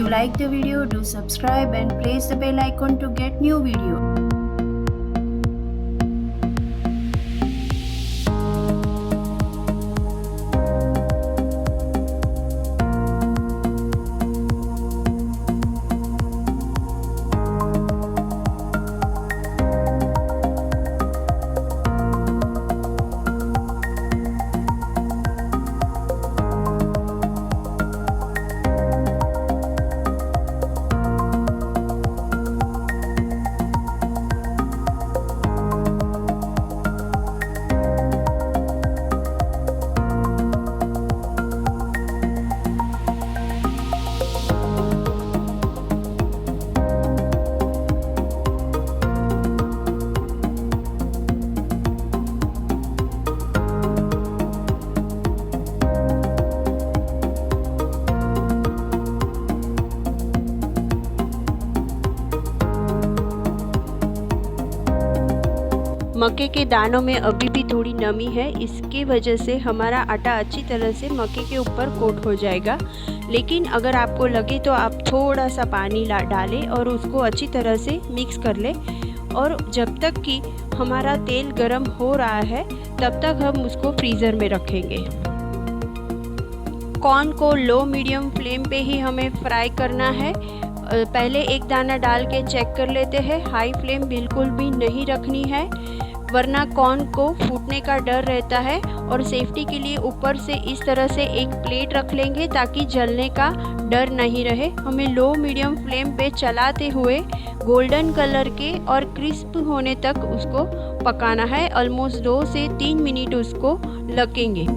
like the video, do subscribe and press the bell icon to get new video. मक्के के दानों में अभी भी थोड़ी नमी है, इसकी वजह से हमारा आटा अच्छी तरह से मक्के के ऊपर कोट हो जाएगा। लेकिन अगर आपको लगे तो आप थोड़ा सा पानी डालें और उसको अच्छी तरह से मिक्स कर लें। और जब तक कि हमारा तेल गरम हो रहा है तब तक हम उसको फ्रीज़र में रखेंगे। कॉर्न को लो मीडियम फ्लेम पे ही हमें फ्राई करना है। पहले एक दाना डाल के चेक कर लेते हैं। हाई फ्लेम बिल्कुल भी नहीं रखनी है, वरना कॉर्न को फूटने का डर रहता है। और सेफ्टी के लिए ऊपर से इस तरह से एक प्लेट रख लेंगे ताकि जलने का डर नहीं रहे। हमें लो मीडियम फ्लेम पे चलाते हुए गोल्डन कलर के और क्रिस्प होने तक उसको पकाना है। ऑलमोस्ट 2 से 3 मिनट उसको लगेंगे।